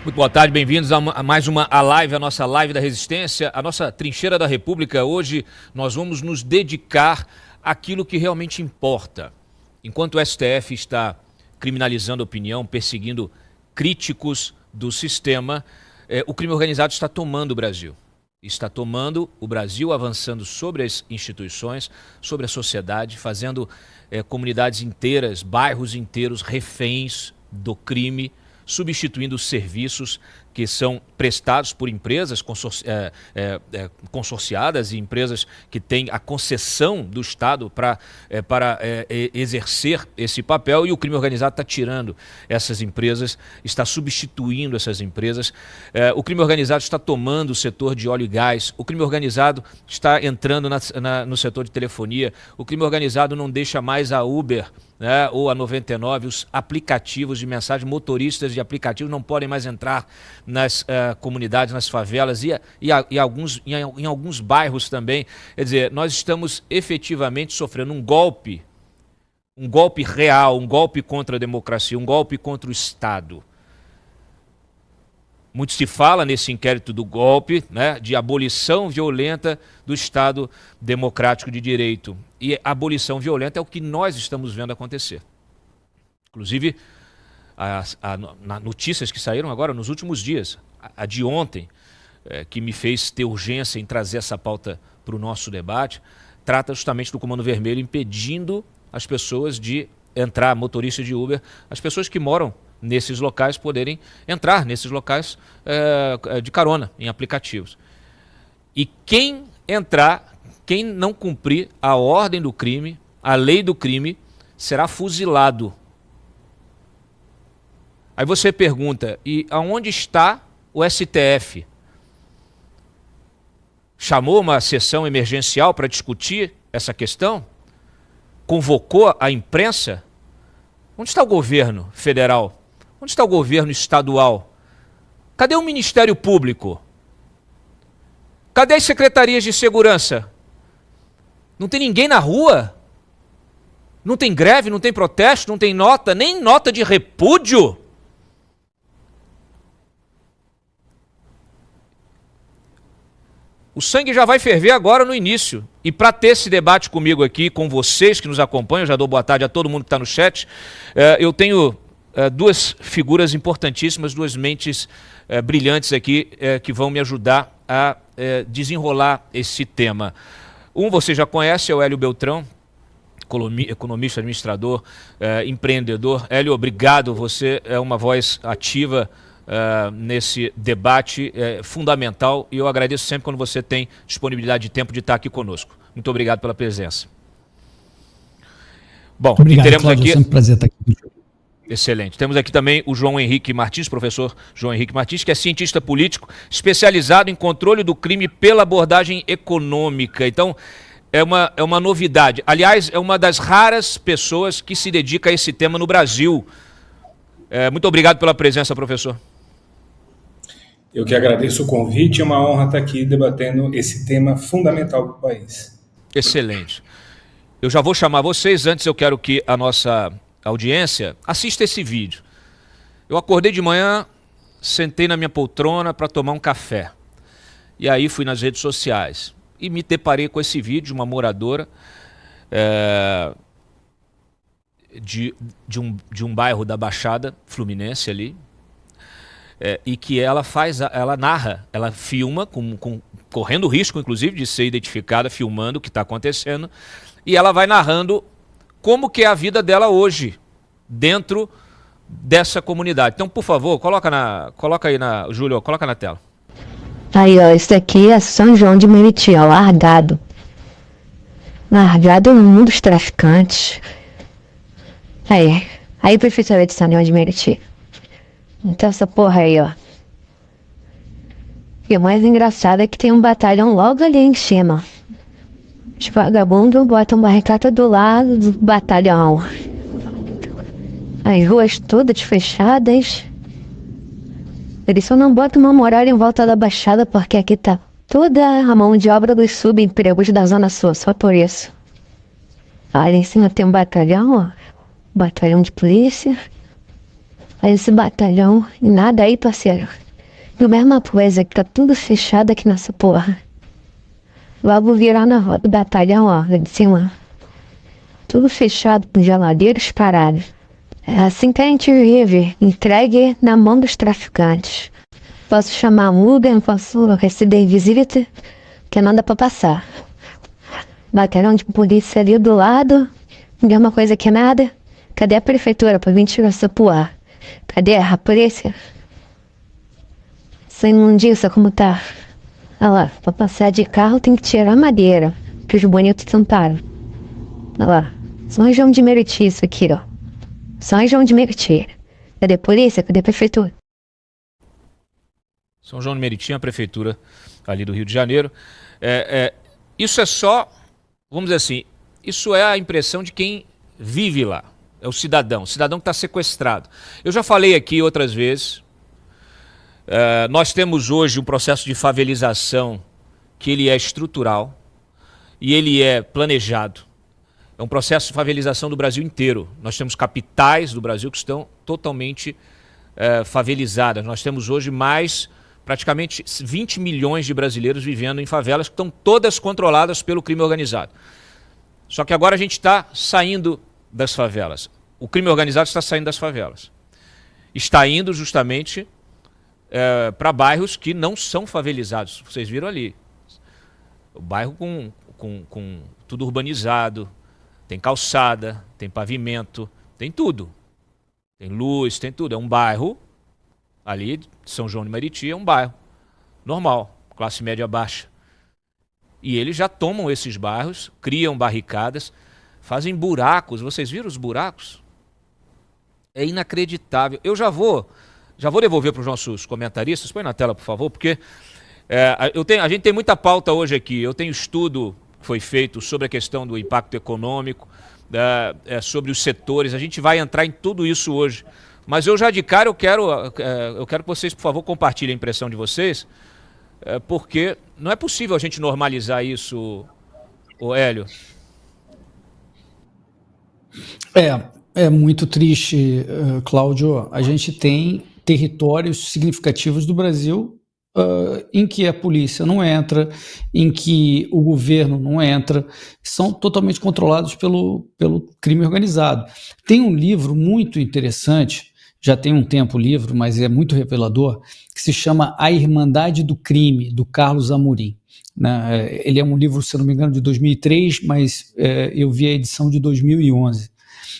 Muito boa tarde, bem-vindos a mais uma live, a nossa live da Resistência, a nossa trincheira da República. Hoje nós vamos nos dedicar àquilo que realmente importa. Enquanto o STF está criminalizando a opinião, perseguindo críticos do sistema, o crime organizado está tomando o Brasil. Está tomando o Brasil, avançando sobre as instituições, sobre a sociedade, fazendo comunidades inteiras, bairros inteiros reféns do crime, substituindo os serviços que são prestados por empresas consorciadas e empresas que têm a concessão do Estado para exercer esse papel, e o crime organizado está tirando essas empresas, está substituindo essas empresas. O crime organizado está tomando o setor de óleo e gás, o crime organizado está entrando no setor de telefonia, o crime organizado não deixa mais a Uber, né, ou a 99, os aplicativos de mensagem, motoristas de aplicativos não podem mais entrar nas comunidades, nas favelas e em alguns bairros também. Quer dizer, nós estamos efetivamente sofrendo um golpe real, um golpe contra a democracia, um golpe contra o Estado. Muito se fala nesse inquérito do golpe, né, de abolição violenta do Estado democrático de direito. E a abolição violenta é o que nós estamos vendo acontecer. Inclusive, notícias que saíram agora nos últimos dias, a de ontem, que me fez ter urgência em trazer essa pauta para o nosso debate, trata justamente do Comando Vermelho impedindo as pessoas de entrar, motoristas de Uber, as pessoas que moram nesses locais poderem entrar nesses locais de carona, em aplicativos. E quem entrar, quem não cumprir a ordem do crime, a lei do crime, será fuzilado. Aí você pergunta, e aonde está o STF? Chamou uma sessão emergencial para discutir essa questão? Convocou a imprensa? Onde está o governo federal? Onde está o governo estadual? Cadê o Ministério Público? Cadê as secretarias de segurança? Não tem ninguém na rua? Não tem greve, não tem protesto, não tem nota, nem nota de repúdio? O sangue já vai ferver agora no início. E para ter esse debate comigo aqui, com vocês que nos acompanham, eu já dou boa tarde a todo mundo que está no chat, eu tenho duas figuras importantíssimas, duas mentes brilhantes aqui que vão me ajudar a desenrolar esse tema. Um você já conhece, é o Hélio Beltrão, economista, administrador, empreendedor. Hélio, obrigado, você é uma voz ativa nesse debate fundamental, e eu agradeço sempre quando você tem disponibilidade de tempo de estar aqui conosco. Muito obrigado pela presença. Bom, obrigado, teremos Cláudio, aqui... é sempre um prazer estar aqui contigo. Excelente. Temos aqui também o João Henrique Martins, professor João Henrique Martins, que é cientista político, especializado em controle do crime pela abordagem econômica. Então, é uma novidade. Aliás, é uma das raras pessoas que se dedica a esse tema no Brasil. Muito obrigado pela presença, professor. Eu que agradeço o convite, é uma honra estar aqui debatendo esse tema fundamental para o país. Excelente. Eu já vou chamar vocês, antes eu quero que a nossa audiência assista esse vídeo. Eu acordei de manhã, sentei na minha poltrona para tomar um café. E aí fui nas redes sociais e me deparei com esse vídeo de uma moradora de um bairro da Baixada Fluminense ali, e que ela narra, ela filma, correndo risco, inclusive, de ser identificada, filmando o que está acontecendo, e ela vai narrando como que é a vida dela hoje, dentro dessa comunidade. Então, por favor, coloca aí Júlio, coloca na tela. Aí, ó, isso aqui é São João de Meriti, ó, largado. Largado no mundo dos traficantes. Aí prefeitura de São João de Meriti. Então essa porra aí, ó. E o mais engraçado é que tem um batalhão logo ali em cima. Os vagabundos botam barricada do lado do batalhão. As ruas todas fechadas. Eles só não botam uma muralha em volta da Baixada porque aqui tá toda a mão de obra dos subempregos da Zona Sul, só por isso. Olha, em cima tem um batalhão, ó. Batalhão de polícia. esse batalhão e nada aí, parceiro. E a mesma coisa, que tá tudo fechado aqui nessa porra. Logo virar na roda do batalhão, ó, lá de cima. Tudo fechado, com geladeiras paradas. É assim que a gente vive, entregue na mão dos traficantes. Posso chamar Mugen, posso receber visita, que nada pra passar. Batalhão de polícia ali do lado, mesma coisa que nada. Cadê a prefeitura pra vir tirar essa porra? Cadê a polícia? Essa imundícia como tá? Olha lá, pra passar de carro tem que tirar a madeira, que os bonitos tamparam. Olha lá, São João de Meriti isso aqui, ó. São João de Meriti. Cadê a polícia? Cadê a prefeitura? São João de Meriti, a prefeitura ali do Rio de Janeiro. Isso é só, vamos dizer assim, isso é a impressão de quem vive lá. É o cidadão que está sequestrado. Eu já falei aqui outras vezes, nós temos hoje um processo de favelização que ele é estrutural e ele é planejado. É um processo de favelização do Brasil inteiro. Nós temos capitais do Brasil que estão totalmente favelizadas. Nós temos hoje praticamente 20 milhões de brasileiros vivendo em favelas que estão todas controladas pelo crime organizado. Só que agora a gente está saindo das favelas. O crime organizado está saindo das favelas. Está indo justamente para bairros que não são favelizados. Vocês viram ali. O bairro com tudo urbanizado, tem calçada, tem pavimento, tem tudo. Tem luz, tem tudo. É um bairro, ali, São João de Meriti, é um bairro normal, classe média baixa. E eles já tomam esses bairros, criam barricadas, fazem buracos. Vocês viram os buracos? É inacreditável. Eu já vou devolver para os nossos comentaristas. Põe na tela, por favor, porque a gente tem muita pauta hoje aqui. Eu tenho estudo que foi feito sobre a questão do impacto econômico, sobre os setores. A gente vai entrar em tudo isso hoje. Mas eu já de cara eu quero que vocês, por favor, compartilhem a impressão de vocês, porque não é possível a gente normalizar isso, Hélio. É muito triste, Cláudio. A gente tem territórios significativos do Brasil em que a polícia não entra, em que o governo não entra, são totalmente controlados pelo crime organizado. Tem um livro muito interessante, já tem um tempo o livro, mas é muito revelador, que se chama A Irmandade do Crime, do Carlos Amorim. Né? Ele é um livro, se não me engano, de 2003, mas eu vi a edição de 2011.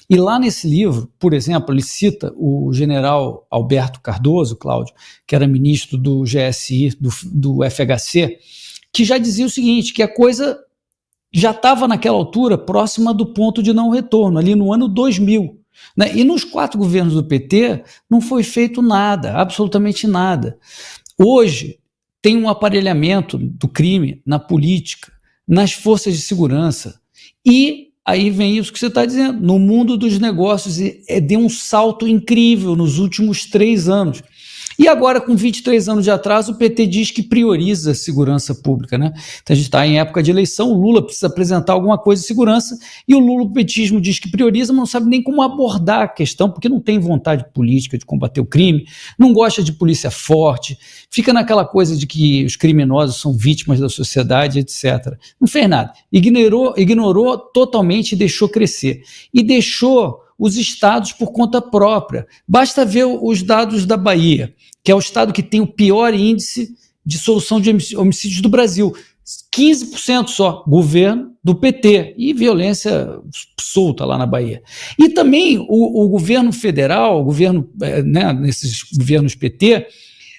E lá nesse livro, por exemplo, ele cita o general Alberto Cardoso, Cláudio, que era ministro do GSI, do FHC, que já dizia o seguinte, que a coisa já estava naquela altura próxima do ponto de não retorno, ali no ano 2000. Né? E nos 4 governos do PT não foi feito nada, absolutamente nada. Hoje tem um aparelhamento do crime na política, nas forças de segurança e aí vem isso que você está dizendo, no mundo dos negócios deu um salto incrível nos últimos 3 anos. E agora, com 23 anos de atraso, o PT diz que prioriza a segurança pública, né? Então a gente está em época de eleição, o Lula precisa apresentar alguma coisa de segurança, e o lulopetismo diz que prioriza, mas não sabe nem como abordar a questão, porque não tem vontade política de combater o crime, não gosta de polícia forte, fica naquela coisa de que os criminosos são vítimas da sociedade, etc. Não fez nada, ignorou totalmente e deixou crescer. E deixou os estados por conta própria. Basta ver os dados da Bahia, que é o estado que tem o pior índice de solução de homicídios do Brasil. 15% só, governo do PT, e violência solta lá na Bahia. E também o governo federal, nesses governos PT,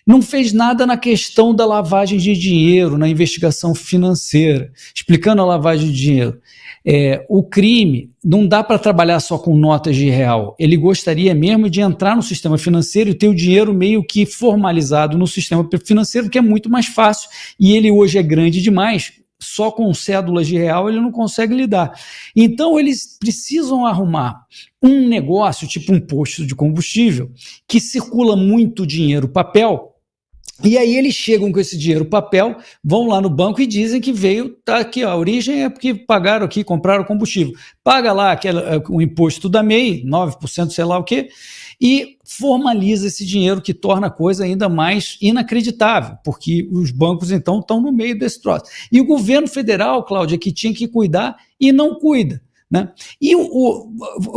não fez nada na questão da lavagem de dinheiro, na investigação financeira, explicando a lavagem de dinheiro. O crime não dá para trabalhar só com notas de real, ele gostaria mesmo de entrar no sistema financeiro e ter o dinheiro meio que formalizado no sistema financeiro, que é muito mais fácil, e ele hoje é grande demais, só com cédulas de real ele não consegue lidar. Então eles precisam arrumar um negócio, tipo um posto de combustível, que circula muito dinheiro papel, E aí eles chegam com esse dinheiro papel, vão lá no banco e dizem que veio, tá aqui, ó, a origem é porque pagaram aqui, compraram combustível. Paga lá o imposto da MEI, 9%, sei lá o quê, e formaliza esse dinheiro, que torna a coisa ainda mais inacreditável, porque os bancos, então, estão no meio desse troço. E o governo federal, Cláudia, que tinha que cuidar e não cuida, né? E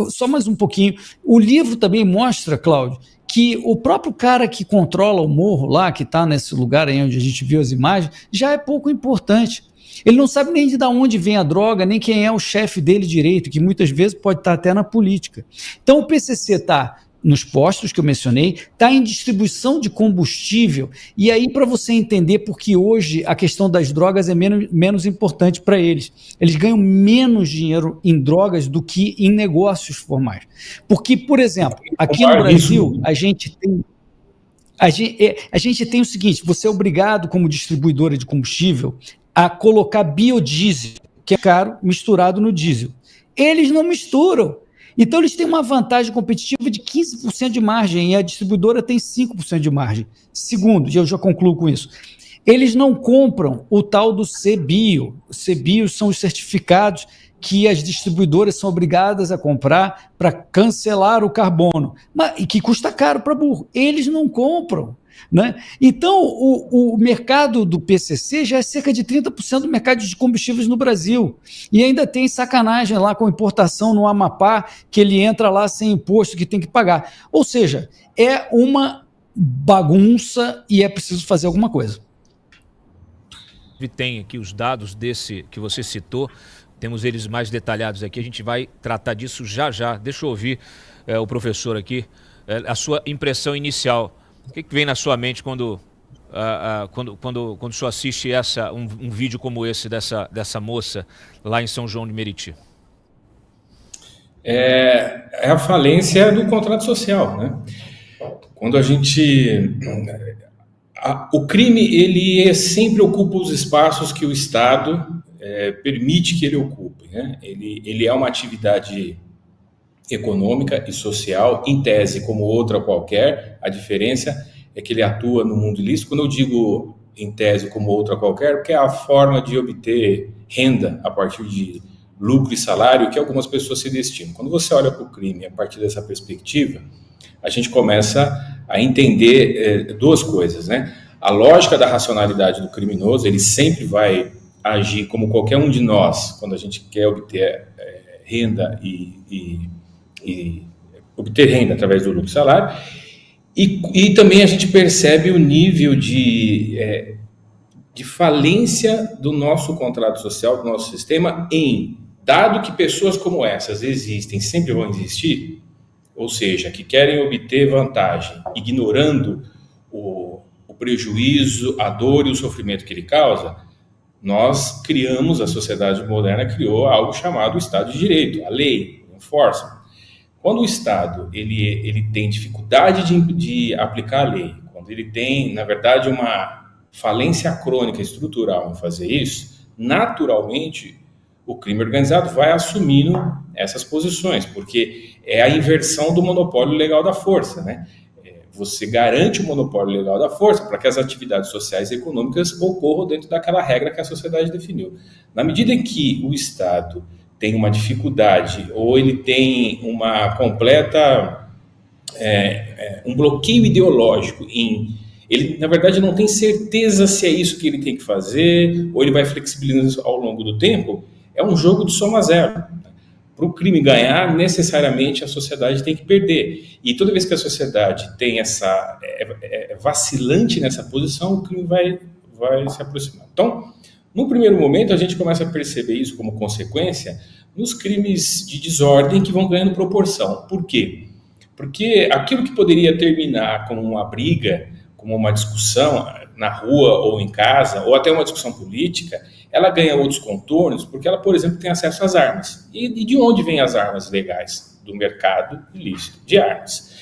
só mais um pouquinho, o livro também mostra, Cláudio, que o próprio cara que controla o morro lá, que está nesse lugar aí onde a gente viu as imagens, já é pouco importante. Ele não sabe nem de onde vem a droga, nem quem é o chefe dele direito, que muitas vezes pode estar até na política. Então o PCC está nos postos que eu mencionei, está em distribuição de combustível, e aí para você entender porque hoje a questão das drogas é menos importante para eles. Eles ganham menos dinheiro em drogas do que em negócios formais. Porque, por exemplo, aqui no Brasil, a gente tem o seguinte, você é obrigado, como distribuidora de combustível, a colocar biodiesel, que é caro, misturado no diesel. Eles não misturam. Então, eles têm uma vantagem competitiva de 15% de margem e a distribuidora tem 5% de margem. Segundo, e eu já concluo com isso, eles não compram o tal do CBio. CBios são os certificados que as distribuidoras são obrigadas a comprar para cancelar o carbono, e que custa caro para burro. Eles não compram, né? Então, o mercado do PCC já é cerca de 30% do mercado de combustíveis no Brasil. E ainda tem sacanagem lá com importação no Amapá, que ele entra lá sem imposto que tem que pagar. Ou seja, é uma bagunça e é preciso fazer alguma coisa. Tem aqui os dados desse que você citou, temos eles mais detalhados aqui, a gente vai tratar disso já já. Deixa eu ouvir o professor aqui, a sua impressão inicial. O que vem na sua mente quando o senhor assiste um vídeo como esse dessa moça lá em São João de Meriti? É a falência do contrato social, né? Quando a gente... o crime, ele sempre ocupa os espaços que o Estado permite que ele ocupe, né? Ele é uma atividade econômica e social, em tese, como outra qualquer. A diferença é que ele atua no mundo ilícito. Quando eu digo em tese como outra qualquer, porque é a forma de obter renda a partir de lucro e salário que algumas pessoas se destinam. Quando você olha para o crime a partir dessa perspectiva, a gente começa a entender duas coisas, né? A lógica da racionalidade do criminoso, ele sempre vai agir como qualquer um de nós, quando a gente quer obter renda e obter renda através do lucro e salário, e também a gente percebe o nível de falência do nosso contrato social, do nosso sistema, dado que pessoas como essas existem, sempre vão existir, ou seja, que querem obter vantagem, ignorando o prejuízo, a dor e o sofrimento que ele causa, nós criamos, a sociedade moderna criou algo chamado Estado de Direito, a lei, o enforcement. Quando o Estado ele tem dificuldade de aplicar a lei, quando ele tem, na verdade, uma falência crônica estrutural em fazer isso, naturalmente o crime organizado vai assumindo essas posições, porque é a inversão do monopólio legal da força, né? Você garante o monopólio legal da força para que as atividades sociais e econômicas ocorram dentro daquela regra que a sociedade definiu. Na medida em que o Estado tem uma dificuldade ou ele tem uma completa um bloqueio ideológico ele, na verdade, não tem certeza se é isso que ele tem que fazer ou ele vai flexibilizando ao longo do tempo, é um jogo de soma zero. Para o crime ganhar, necessariamente a sociedade tem que perder. E toda vez que a sociedade tem vacilante nessa posição, o crime vai se aproximar. Então, no primeiro momento, a gente começa a perceber isso como consequência nos crimes de desordem que vão ganhando proporção. Por quê? Porque aquilo que poderia terminar como uma briga, como uma discussão na rua ou em casa, ou até uma discussão política, ela ganha outros contornos porque ela, por exemplo, tem acesso às armas. E de onde vêm as armas legais? Do mercado ilícito de armas.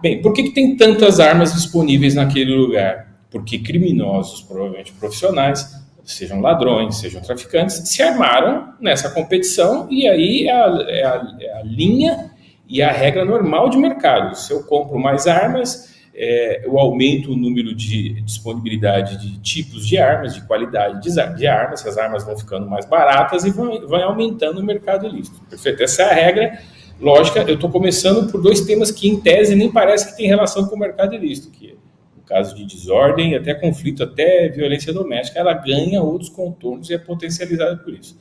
Bem, por que tem tantas armas disponíveis naquele lugar? Porque criminosos, provavelmente profissionais, sejam ladrões, sejam traficantes, se armaram nessa competição e aí é a linha e a regra normal de mercado. Se eu compro mais armas, o aumento do número de disponibilidade de tipos de armas, de qualidade de armas, as armas vão ficando mais baratas e vai aumentando o mercado ilícito. Perfeito? Essa é a regra lógica. Eu estou começando por 2 temas que, em tese, nem parece que tem relação com o mercado ilícito, que é no caso de desordem, até conflito, até violência doméstica, ela ganha outros contornos e é potencializada por isso.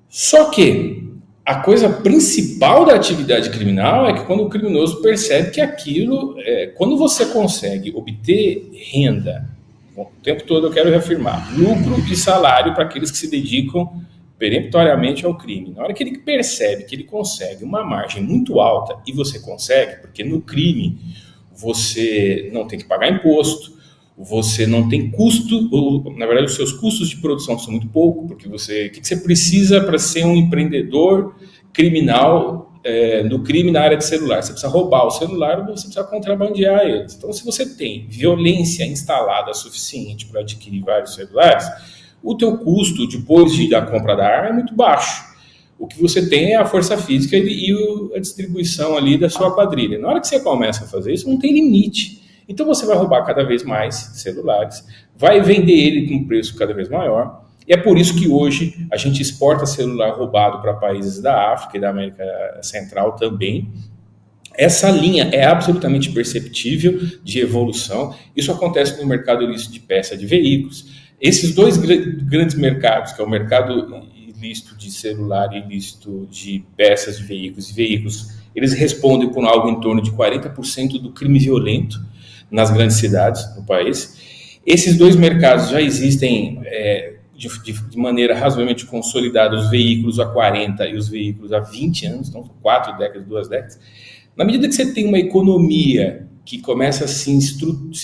Só que a coisa principal da atividade criminal é que quando o criminoso percebe que aquilo, quando você consegue obter renda, o tempo todo eu quero reafirmar, lucro e salário para aqueles que se dedicam peremptoriamente ao crime. Na hora que ele percebe que ele consegue uma margem muito alta, e você consegue, porque no crime você não tem que pagar imposto, você não tem custo, ou, na verdade os seus custos de produção são muito pouco, porque o que você precisa para ser um empreendedor criminal no crime na área de celular? Você precisa roubar o celular ou você precisa contrabandear eles. Então, se você tem violência instalada suficiente para adquirir vários celulares, o teu custo depois da compra da arma é muito baixo. O que você tem é a força física e a distribuição ali da sua quadrilha. Na hora que você começa a fazer isso, não tem limite. Então você vai roubar cada vez mais celulares, vai vender ele com um preço cada vez maior, e é por isso que hoje a gente exporta celular roubado para países da África e da América Central também. Essa linha é absolutamente perceptível de evolução. Isso acontece no mercado ilícito de peça de veículos. Esses 2 grandes mercados, que é o mercado ilícito de celular e ilícito de peças de veículos e veículos, eles respondem por algo em torno de 40% do crime violento nas grandes cidades do país. Esses 2 mercados já existem de maneira razoavelmente consolidada, os veículos há 40 e os veículos há 20 anos, então 4 décadas, 2 décadas. Na medida que você tem uma economia que começa a se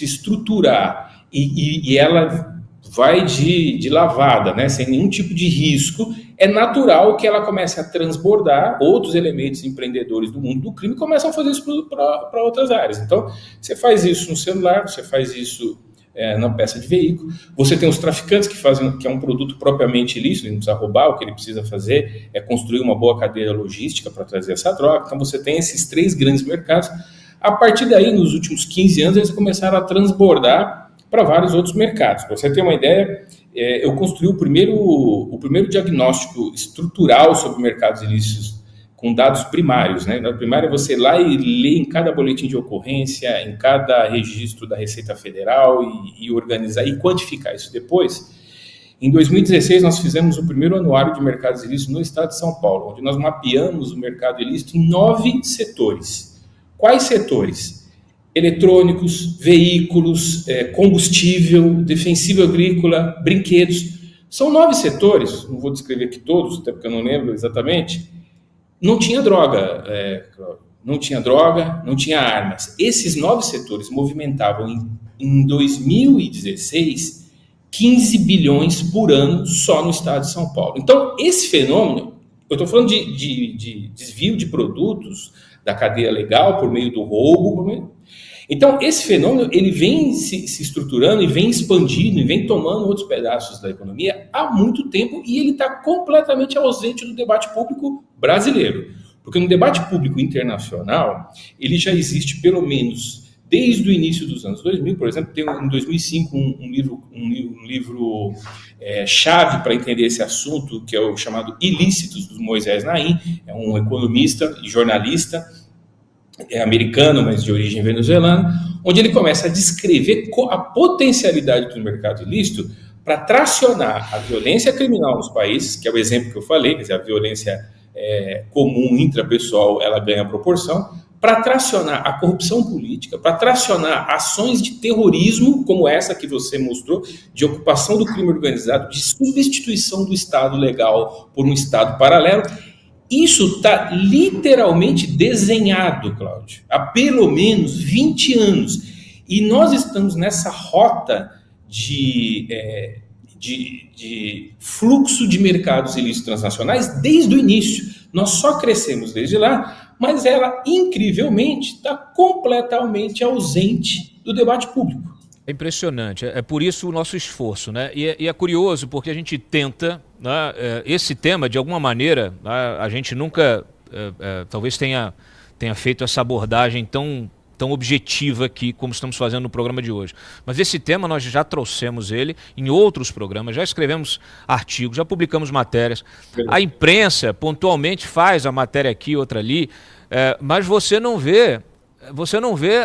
estruturar e ela vai de lavada, né, sem nenhum tipo de risco, é natural que ela comece a transbordar, outros elementos empreendedores do mundo do crime começam a fazer isso para outras áreas. Então, você faz isso no celular, você faz isso na peça de veículo, você tem os traficantes que é um produto propriamente ilícito, ele não precisa roubar, o que ele precisa fazer é construir uma boa cadeia logística para trazer essa droga. Então, você tem esses 3 grandes mercados. A partir daí, nos últimos 15 anos, eles começaram a transbordar para vários outros mercados. Para você ter uma ideia, eu construí o primeiro diagnóstico estrutural sobre mercados ilícitos com dados primários, né? Na primária você lá e lê em cada boletim de ocorrência, em cada registro da Receita Federal e organizar e quantificar isso depois. Em 2016 nós fizemos o primeiro anuário de mercados ilícitos no estado de São Paulo, onde nós mapeamos o mercado ilícito em 9 setores. Quais setores? Eletrônicos, veículos, combustível, defensivo agrícola, brinquedos. São 9 setores, não vou descrever aqui todos, até porque eu não lembro exatamente. Não tinha droga, não tinha armas. Esses 9 setores movimentavam em 2016 15 bilhões por ano só no estado de São Paulo. Então, esse fenômeno, eu estou falando de desvio de produtos da cadeia legal por meio do roubo. Então, esse fenômeno ele vem se estruturando e vem expandindo e vem tomando outros pedaços da economia há muito tempo e ele está completamente ausente do debate público brasileiro. Porque no debate público internacional, ele já existe pelo menos desde o início dos anos 2000. Por exemplo, tem em 2005 um livro chave para entender esse assunto, que é o chamado Ilícitos, do Moisés Naim. É um economista e jornalista americano, mas de origem venezuelana, onde ele começa a descrever a potencialidade do mercado ilícito para tracionar a violência criminal nos países, que é o exemplo que eu falei, quer dizer, a violência comum intrapessoal, ela ganha proporção, para tracionar a corrupção política, para tracionar ações de terrorismo, como essa que você mostrou, de ocupação do crime organizado, de substituição do Estado legal por um Estado paralelo. Isso está literalmente desenhado, Cláudio, há pelo menos 20 anos. E nós estamos nessa rota de fluxo de mercados ilícitos transnacionais desde o início. Nós só crescemos desde lá, mas ela, incrivelmente, está completamente ausente do debate público. É impressionante, é por isso o nosso esforço, né? E é curioso porque a gente tenta, né, esse tema, de alguma maneira, né, a gente nunca talvez tenha feito essa abordagem tão tão objetiva aqui como estamos fazendo no programa de hoje. Mas esse tema nós já trouxemos ele em outros programas, já escrevemos artigos, já publicamos matérias. A imprensa pontualmente faz a matéria aqui, outra ali, mas você não vê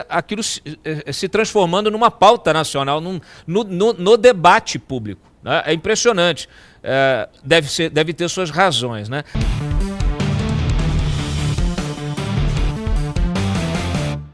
aquilo se transformando numa pauta nacional, no debate público, né? É impressionante. Deve ter suas razões, né?